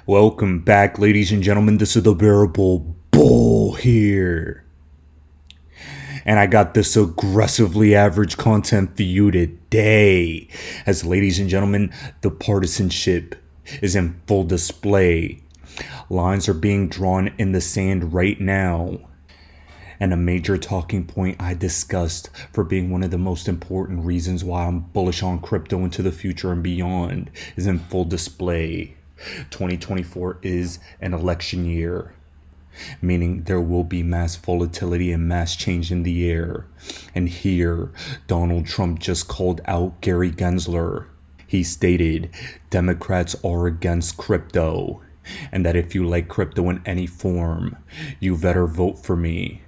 Welcome back, ladies and gentlemen. This is the Bearable Bull here. And I got this aggressively average content for you today. As ladies and gentlemen, the partisanship is in full display. Lines are being drawn in the sand right now. And a major talking point I discussed for being one of the most important reasons why I'm bullish on crypto into the future and beyond is in full display. 2024 is an election year, meaning there will be mass volatility and mass change in the air. And here, Donald Trump just called out Gary Gensler. He stated, Democrats are against crypto, and that if you like crypto in any form, you better vote for me.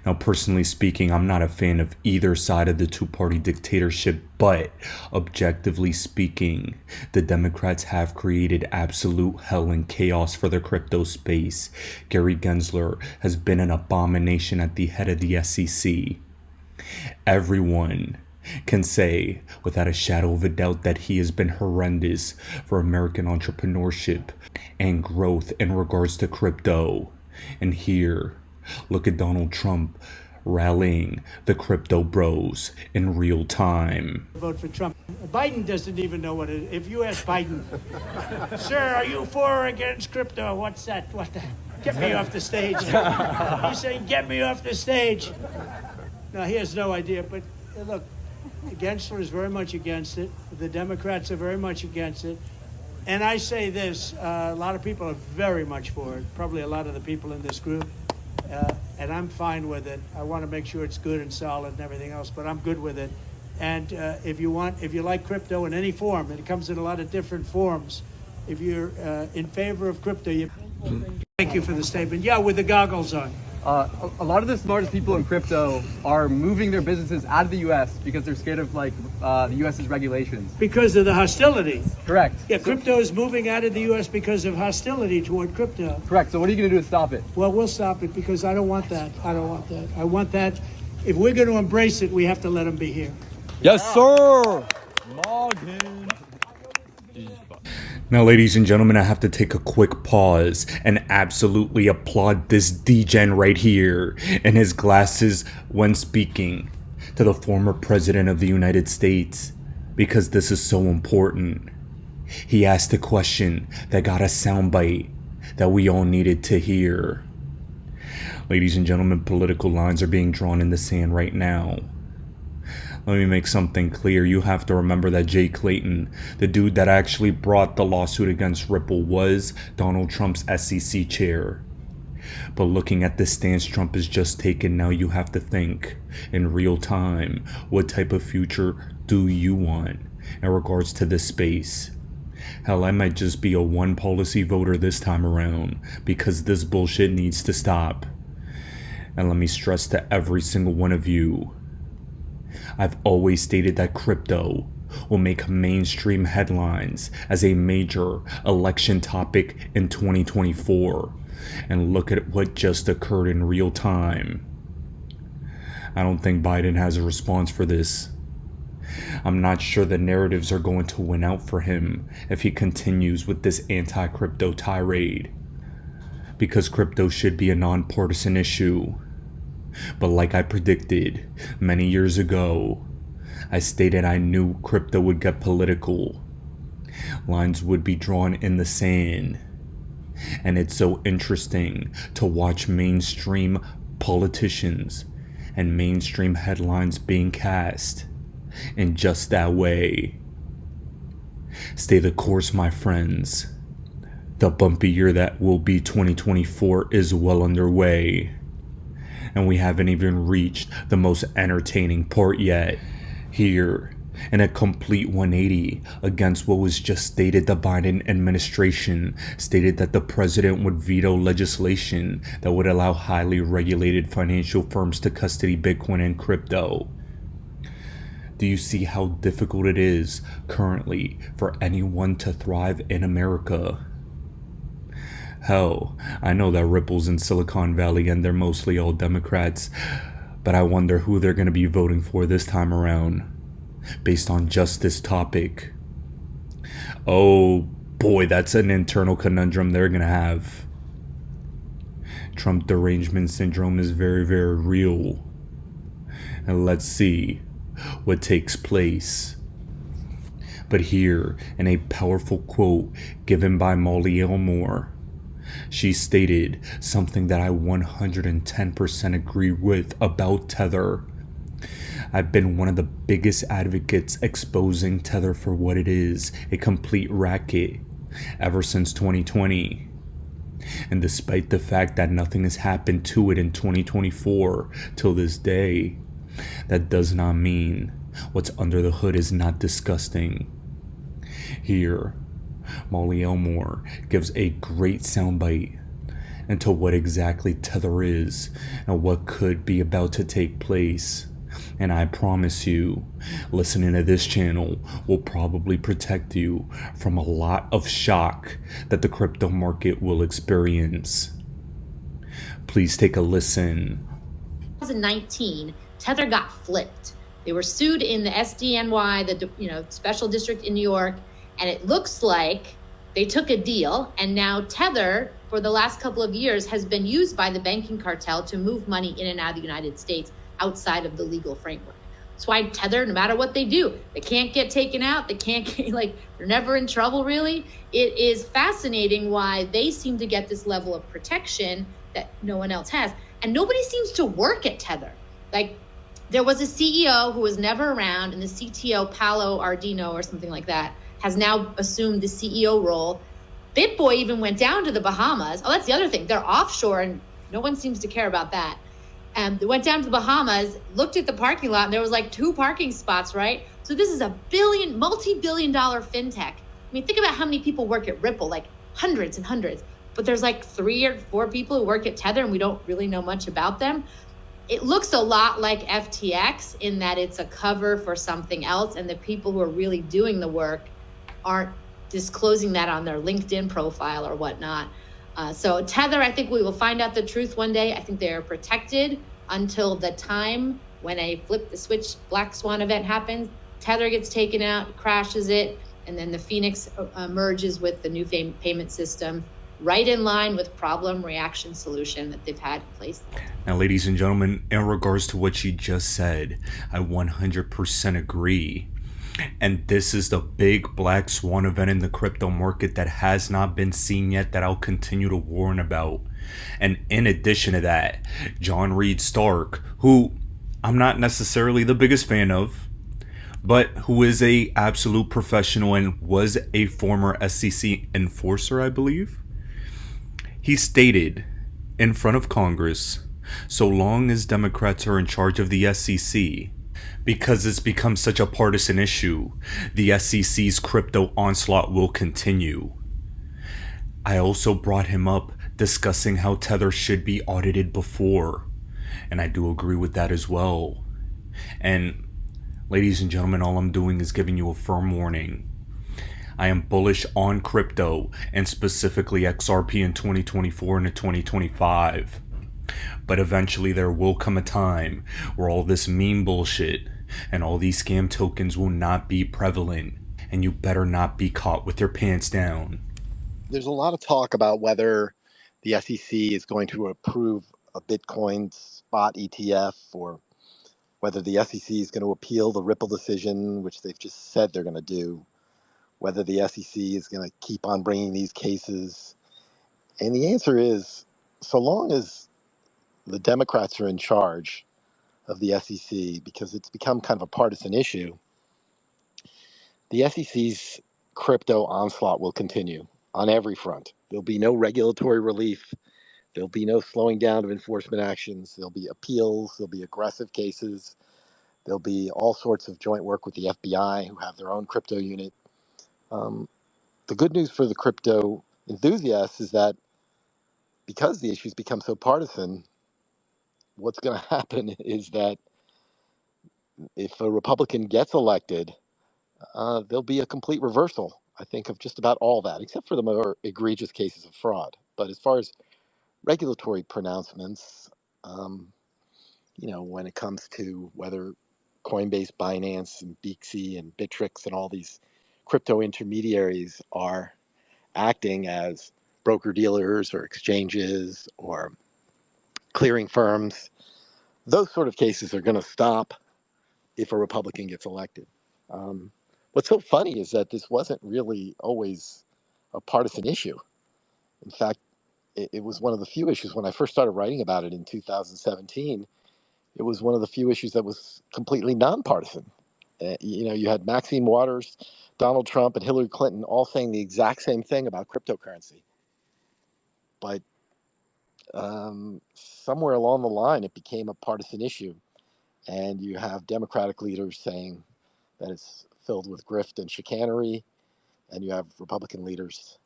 Now, personally speaking, I'm not a fan of either side of the two-party dictatorship, but objectively speaking, the Democrats have created absolute hell and chaos for the crypto space. Gary Gensler has been an abomination at the head of the SEC. Everyone can say without a shadow of a doubt that he has been horrendous for American entrepreneurship and growth in regards to crypto. And here, look at Donald Trump rallying the crypto bros in real time. Vote for Trump. Biden doesn't even know what it is. If you ask Biden, sir, are you for or against crypto? What's that? What the? Get me off the stage. He's saying, get me off the stage. No, he has no idea. But look, Gensler is very much against it. The Democrats are very much against it. And I say this, a lot of people are very much for it. Probably a lot of the people in this group. And I'm fine with it. I want to make sure it's good and solid and everything else, but I'm good with it. And if you like crypto in any form, and it comes in a lot of different forms, if you're in favor of crypto, thank you for the statement. Yeah, with the goggles on. A lot of the smartest people in crypto are moving their businesses out of the U.S. because they're scared of the U.S.'s regulations. Because of the hostility. Correct. Yeah, crypto is moving out of the U.S. because of hostility toward crypto. Correct. So what are you going to do to stop it? Well, we'll stop it because I don't want that. I want that. If we're going to embrace it, we have to let them be here. Yes, sir. Now, ladies and gentlemen, I have to take a quick pause and absolutely applaud this degen right here in his glasses when speaking to the former president of the United States, because this is so important. He asked a question that got a soundbite that we all needed to hear. Ladies and gentlemen, political lines are being drawn in the sand right now. Let me make something clear. You have to remember that Jay Clayton, the dude that actually brought the lawsuit against Ripple, was Donald Trump's SEC chair. But looking at the stance Trump has just taken, now you have to think in real time, what type of future do you want in regards to this space? Hell, I might just be a one policy voter this time around, because this bullshit needs to stop. And let me stress to every single one of you, I've always stated that crypto will make mainstream headlines as a major election topic in 2024. And look at what just occurred in real time. I don't think Biden has a response for this. I'm not sure the narratives are going to win out for him if he continues with this anti-crypto tirade. Because crypto should be a non-partisan issue. But like I predicted many years ago, I stated I knew crypto would get political. Lines would be drawn in the sand. And it's so interesting to watch mainstream politicians and mainstream headlines being cast in just that way. Stay the course, my friends. The bumpy year that will be 2024 is well underway. And we haven't even reached the most entertaining part yet. Here, in a complete 180 against what was just stated, the Biden administration stated that the president would veto legislation that would allow highly regulated financial firms to custody Bitcoin and crypto. Do you see how difficult it is currently for anyone to thrive in America? Hell, I know that Ripple's in Silicon Valley and they're mostly all Democrats, but I wonder who they're going to be voting for this time around, based on just this topic. Oh, Boy, that's an internal conundrum they're gonna have. Trump derangement syndrome is very, very real. And let's see what takes place. But here, in a powerful quote given by Molly Elmore, she stated something that I 110% agree with about Tether. I've been one of the biggest advocates exposing Tether for what it is, a complete racket, ever since 2020. And despite the fact that nothing has happened to it in 2024 till this day, that does not mean what's under the hood is not disgusting. Here, Molly Elmore gives a great soundbite into what exactly Tether is and what could be about to take place. And I promise you, listening to this channel will probably protect you from a lot of shock that the crypto market will experience. Please take a listen. 2019, Tether got flipped. They were sued in the SDNY, the special district in New York, and it looks like they took a deal, and now Tether, for the last couple of years, has been used by the banking cartel to move money in and out of the United States outside of the legal framework. That's why Tether, no matter what they do, they can't get taken out. They can't get, they're never in trouble, really. It is fascinating why they seem to get this level of protection that no one else has. And nobody seems to work at Tether. There was a CEO who was never around, and the CTO, Paolo Ardino or something like that, has now assumed the CEO role. BitBoy even went down to the Bahamas. Oh, that's the other thing. They're offshore, and no one seems to care about that. They went down to the Bahamas, looked at the parking lot, and there was 2 parking spots, right? So this is a multi-billion-dollar fintech. I mean, think about how many people work at Ripple, hundreds and hundreds. But there's 3 or 4 people who work at Tether, and we don't really know much about them. It looks a lot like FTX in that it's a cover for something else, and the people who are really doing the work aren't disclosing that on their LinkedIn profile or whatnot. So Tether, I think we will find out the truth one day. I think they are protected until the time when a flip the switch Blackswan event happens. Tether gets taken out, crashes it, and then the Phoenix merges with the new payment system, right in line with problem reaction solution that they've had in place. Now, ladies and gentlemen, in regards to what she just said, I 100% agree. And this is the big black swan event in the crypto market that has not been seen yet, that I'll continue to warn about. And in addition to that, John Reed Stark, who I'm not necessarily the biggest fan of, but who is a absolute professional and was a former SEC enforcer, I believe. He stated in front of Congress, so long as Democrats are in charge of the SEC, because it's become such a partisan issue, the SEC's crypto onslaught will continue. I also brought him up discussing how Tether should be audited before, and I do agree with that as well. And ladies and gentlemen, all I'm doing is giving you a firm warning. I am bullish on crypto, and specifically XRP in 2024 and 2025. But eventually there will come a time where all this meme bullshit and all these scam tokens will not be prevalent, and you better not be caught with your pants down. There's a lot of talk about whether the SEC is going to approve a Bitcoin spot ETF, or whether the SEC is going to appeal the Ripple decision, which they've just said they're going to do, whether the SEC is going to keep on bringing these cases. And the answer is, so long as the Democrats are in charge of the SEC, because it's become kind of a partisan issue, the SEC's crypto onslaught will continue on every front. There'll be no regulatory relief. There'll be no slowing down of enforcement actions. There'll be appeals. There'll be aggressive cases. There'll be all sorts of joint work with the FBI, who have their own crypto unit. The good news for the crypto enthusiasts is that because the issues become so partisan, what's going to happen is that if a Republican gets elected, there'll be a complete reversal, I think, of just about all that, except for the more egregious cases of fraud. But as far as regulatory pronouncements, when it comes to whether Coinbase, Binance, and Beaxy, and Bittrex, and all these crypto intermediaries are acting as broker dealers or exchanges or clearing firms, those sort of cases are going to stop if a Republican gets elected. What's so funny is that this wasn't really always a partisan issue. In fact, it was one of the few issues when I first started writing about it in 2017. It was one of the few issues that was completely nonpartisan. You had Maxine Waters, Donald Trump, and Hillary Clinton all saying the exact same thing about cryptocurrency. But somewhere along the line, it became a partisan issue. And you have Democratic leaders saying that it's filled with grift and chicanery. And you have Republican leaders,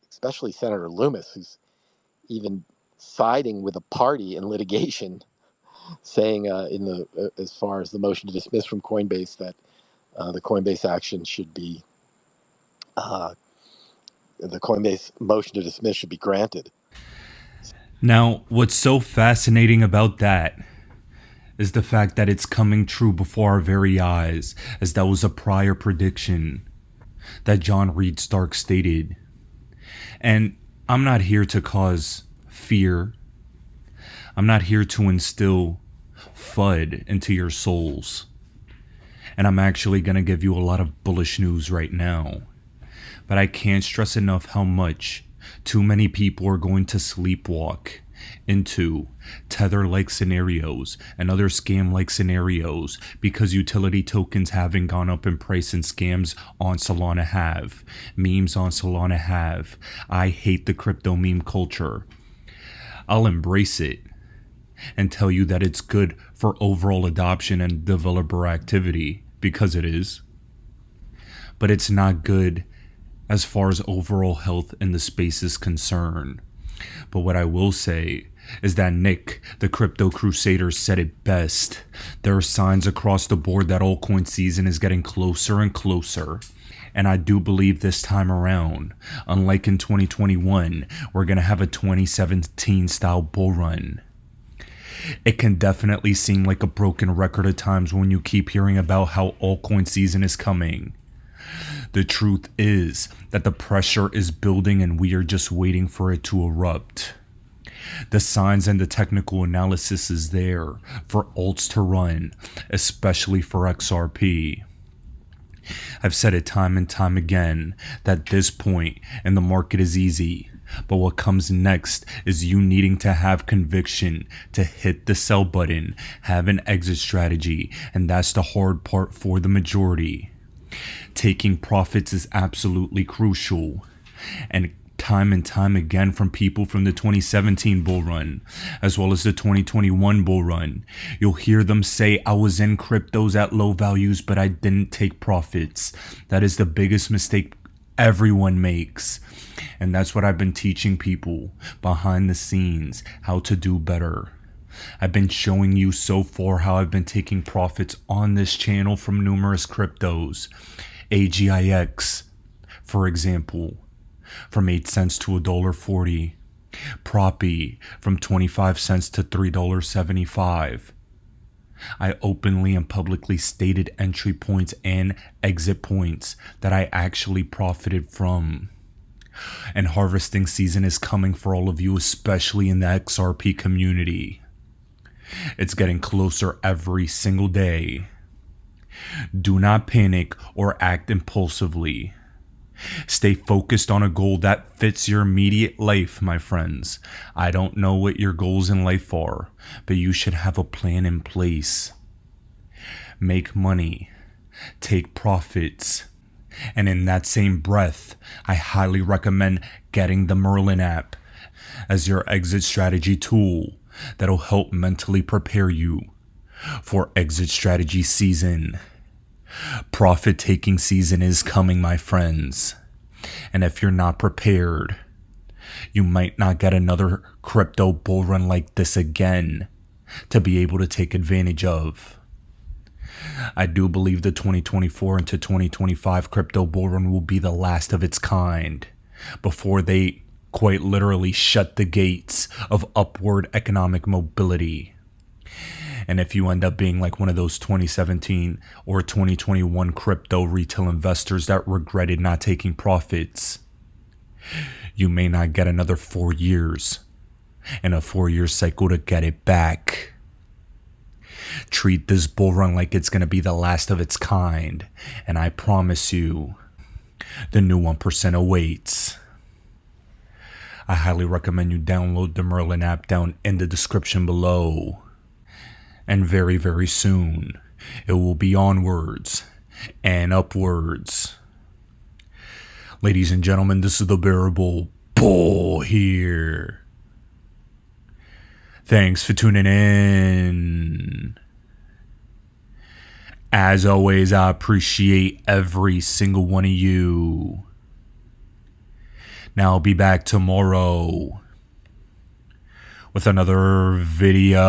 especially Senator Loomis, who's even siding with a party in litigation, saying as far as the motion to dismiss from Coinbase that the Coinbase action should be the Coinbase motion to dismiss should be granted. Now, what's so fascinating about that is the fact that it's coming true before our very eyes, as that was a prior prediction that John Reed Stark stated. And I'm not here to cause fear. I'm not here to instill FUD into your souls. And I'm actually going to give you a lot of bullish news right now. But I can't stress enough how much too many people are going to sleepwalk into tether-like scenarios and other scam-like scenarios because utility tokens haven't gone up in price and scams on Solana have. Memes on Solana have. I hate the crypto meme culture. I'll embrace it and tell you that it's good for overall adoption and developer activity, because it is. But it's not good as far as overall health in the space is concerned. But what I will say is that Nick, the Crypto Crusader, said it best. There are signs across the board that altcoin season is getting closer and closer. And I do believe this time around, unlike in 2021, we're going to have a 2017 style bull run. It can definitely seem like a broken record at times when you keep hearing about how altcoin season is coming. The truth is that the pressure is building and we are just waiting for it to erupt. The signs and the technical analysis is there for alts to run, especially for XRP. I've said it time and time again that this point in the market is easy, but what comes next is you needing to have conviction to hit the sell button, have an exit strategy, and that's the hard part for the majority. Taking profits is absolutely crucial, and time again from people from the 2017 bull run as well as the 2021 bull run, you'll hear them say, I was in cryptos at low values but I didn't take profits. That is the biggest mistake everyone makes, and that's what I've been teaching people behind the scenes, how to do better. I've been showing you so far how I've been taking profits on this channel from numerous cryptos. AGIX, for example, from 8 cents to $1.40. Proppy from 25 cents to $3.75. I openly and publicly stated entry points and exit points that I actually profited from. And harvesting season is coming for all of you, especially in the XRP community. It's getting closer every single day. Do not panic or act impulsively. Stay focused on a goal that fits your immediate life, my friends. I don't know what your goals in life are, but you should have a plan in place. Make money. Take profits. And in that same breath, I highly recommend getting the Merlin app as your exit strategy tool that'll help mentally prepare you for exit strategy season. Profit taking season is coming, my friends. And if you're not prepared, you might not get another crypto bull run like this again to be able to take advantage of. I do believe the 2024 into 2025 crypto bull run will be the last of its kind before they quite literally shut the gates of upward economic mobility. And if you end up being like one of those 2017 or 2021 crypto retail investors that regretted not taking profits, You may not get another 4 years in a 4-year cycle to get it back. Treat this bull run like it's going to be the last of its kind, and I promise you, the new 1% awaits. I highly recommend you download the Merlin app down in the description below. And very, very soon, it will be onwards and upwards. Ladies and gentlemen, this is the Bearable Bull here. Thanks for tuning in. As always, I appreciate every single one of you. Now I'll be back tomorrow with another video.